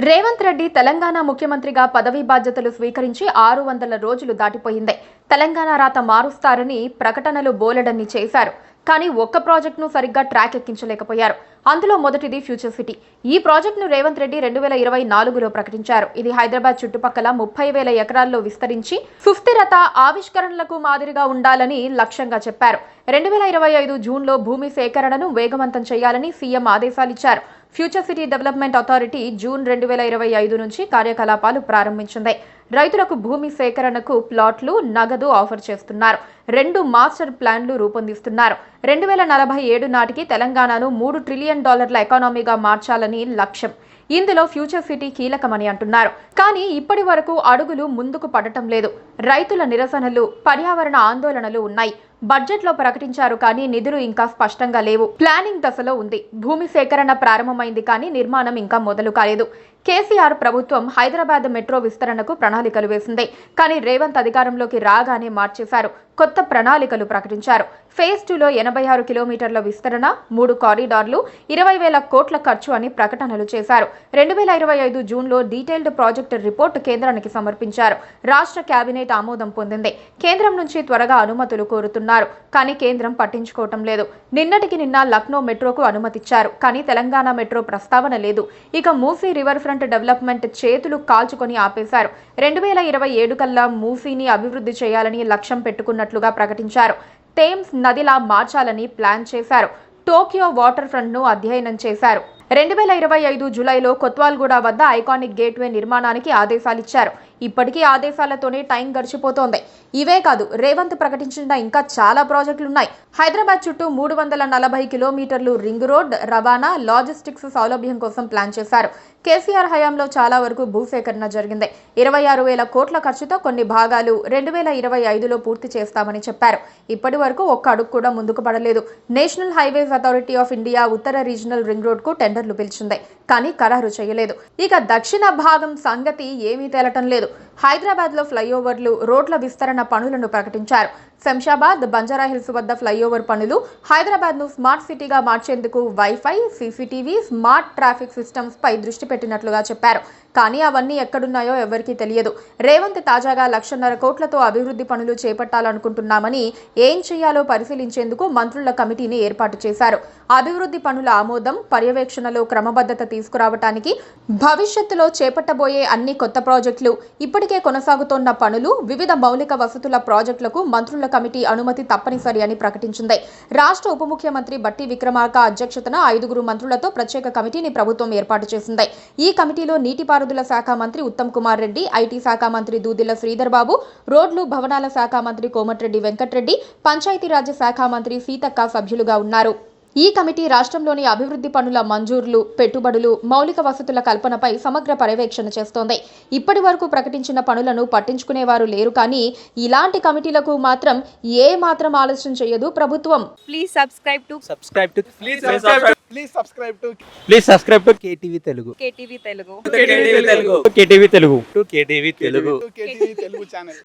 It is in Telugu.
రేవంత్ రెడ్డి తెలంగాణ ముఖ్యమంత్రిగా పదవీ బాధ్యతలు స్వీకరించి 600 రోజులు దాటిపోయింది. తెలంగాణ రాత మారుస్తారని ప్రకటనలు బోలెడన్ని చేశారు. కానీ ఒక్క ప్రాజెక్టును సరిగ్గా ట్రాక్ ఎక్కించలేకపోయారు. అందులో మొదటిది ఫ్యూచర్ సిటీ. ఈ ప్రాజెక్టును రేవంత్ రెడ్డి 2024లో ప్రకటించారు. ఇది హైదరాబాద్ చుట్టుపక్కల 30,000 ఎకరాల్లో విస్తరించి సుస్థిరత ఆవిష్కరణలకు మాదిరిగా ఉండాలని లక్ష్యంగా చెప్పారు. 2025 జూన్లో భూమి సేకరణను వేగవంతం చేయాలని సీఎం ఆదేశాలిచ్చారు. Future city development authority June 2025 నుంచి కార్యకలాపాలు ప్రారంభించింది. రైతులకు భూమి సేకరణకు ప్లాట్లు, నగదు ఆఫర్ చేస్తున్నారు. 2 మాస్టర్ ప్లాన్లు రూపొందిస్తున్నారు. 2047 నాటికి తెలంగాణను $3 ట్రిలియన్ ఎకానమీగా మార్చాలని లక్ష్యం. ఇందులో ఫ్యూచర్ సిటీ కీలకమని అంటున్నారు. కానీ ఇప్పటి వరకు అడుగులు ముందుకు పడటం లేదు. రైతుల నిరసనలు, పర్యావరణ ఆందోళనలు ఉన్నాయి. బడ్జెట్లో ప్రకటించారు కానీ నిధులు ఇంకా స్పష్టంగా లేవు. ప్లానింగ్ దశలో ఉంది. భూమి సేకరణ ప్రారంభమైంది కానీ నిర్మాణం ఇంకా మొదలు కాలేదు. కేసీఆర్ ప్రభుత్వం హైదరాబాద్ మెట్రో విస్తరణకు ప్రణాళికలు వేసింది. కానీ రేవంత్ అధికారంలోకి రాగానే మార్చేశారు. కొత్త ప్రణాళికలు ప్రకటించారు. ఫేజ్ 2లో 86 కిలోమీటర్ల విస్తరణ, 3 కారిడార్లు, 20,000 కోట్ల ఖర్చు అని ప్రకటనలు చేశారు. 2025 జూన్లో డీటెయిల్డ్ ప్రాజెక్టు రిపోర్టు కేంద్రానికి సమర్పించారు. రాష్ట్ర కేబినెట్ ఆమోదం పొందింది. కేంద్రం నుంచి త్వరగా అనుమతులు కోరుతున్నారు. కానీ కేంద్రం పట్టించుకోవటం లేదు. నిన్నటికి నిన్న లక్నో మెట్రోకు అనుమతిచ్చారు. కానీ తెలంగాణ మెట్రో ప్రస్తావన లేదు. ఇక మూసీ రివర్ ఫ్రంట్ డెవలప్మెంట్ చేతులు కాల్చుకొని ఆపేశారు. 2027 కల్లా మూసీని అభివృద్ధి చేయాలని లక్ష్యం పెట్టుకున్నట్లుగా ప్రకటించారు. థేమ్స్ నదిలా మార్చాలని ప్లాన్ చేశారు. టోక్యో వాటర్ ఫ్రంట్ ను అధ్యయనం చేశారు. 2025 జూలైలో కొత్వాల్గూడ వద్ద ఐకానిక్ గేట్వే నిర్మాణానికి ఆదేశాలిచ్చారు. ఇప్పటికీ ఆదేశాలతోనే టైం గడిచిపోతోంది. ఇవే కాదు, రేవంత్ ప్రకటించిన ఇంకా చాలా ప్రాజెక్టులున్నాయి. హైదరాబాద్ చుట్టూ 340 కిలోమీటర్లు రింగ్ రోడ్, రవాణా, లాజిస్టిక్స్ సౌలభ్యం కోసం ప్లాన్ చేశారు. కేసీఆర్ హయాంలో చాలా వరకు భూసేకరణ జరిగింది. 26,000 కోట్ల ఖర్చుతో కొన్ని భాగాలు 2025లో పూర్తి చేస్తామని చెప్పారు. ఇప్పటి వరకు ఒక్క అడుగు కూడా ముందుకు పడలేదు. National highways authority of India ఉత్తర రీజనల్ రింగ్ రోడ్ కు టెండర్లు పిలిచింది. కానీ ఖరారు చేయలేదు. ఇక దక్షిణ భాగం సంగతి ఏమీ తేలటం లేదు. హైదరాబాద్ లో ఫ్లైఓవర్లు, రోడ్ల విస్తరణ పనులను ప్రకటించారు. శంషాబాద్, బంజారాహిల్స్ వద్ద ఫ్లైఓవర్ పనులు, హైదరాబాద్ ను స్మార్ట్ సిటీగా మార్చేందుకు WiFi, CCTV, smart traffic systems పై దృష్టి పెట్టినట్లుగా చెప్పారు. కానీ అవన్నీ ఎక్కడున్నాయో ఎవరికీ తెలియదు. రేవంత్ తాజాగా 1,50,000 కోట్లతో అభివృద్ధి పనులు చేపట్టాలనుకుంటున్నామని, ఏం చేయాలో పరిశీలించేందుకు మంత్రుల కమిటీని ఏర్పాటు చేశారు. అభివృద్ధి పనుల ఆమోదం, పర్యవేక్షణలో క్రమబద్ధత తీసుకురావడానికి, భవిష్యత్తులో చేపట్టబోయే అన్ని కొత్త ప్రాజెక్టులు, ఇప్పటికే కొనసాగుతోన్న పనులు, వివిధ మౌలిక వసతుల ప్రాజెక్టులకు మంత్రుల కమిటీ అనుమతి తప్పనిసరి అని ప్రకటించింది. రాష్ట్ర ఉప ముఖ్యమంత్రి బట్టి విక్రమార్క అధ్యక్షతన 5 మంత్రులతో ప్రత్యేక కమిటీని ప్రభుత్వం ఏర్పాటు చేసింది. ఈ కమిటీలో నీటిపారుదల శాఖ మంత్రి ఉత్తమ్ కుమార్ రెడ్డి, ఐటీ శాఖ మంత్రి దూదిళ్ల శ్రీధర్ బాబు, రోడ్లు భవనాల శాఖ మంత్రి కోమటిరెడ్డి వెంకటరెడ్డి, పంచాయతీరాజ్ శాఖ మంత్రి సీతక్క సభ్యులుగా ఉన్నారు. ఈ కమిటీ రాష్ట్రంలోని అభివృద్ధి పనుల మంజూర్లు, పెట్టుబడులు, మౌలిక వసతుల కల్పనపై సమగ్ర పర్యవేక్షణ చేస్తోంది. ఇప్పటి వరకు ప్రకటించిన పనులను పట్టించుకునేవారు లేరు. కానీ ఇలాంటి కమిటీలకు మాత్రం ఏ మాత్రం ఆలస్యం చేయదు ప్రభుత్వం. Please subscribe to KTV Telugu. KTV Telugu. KTV Telugu channel.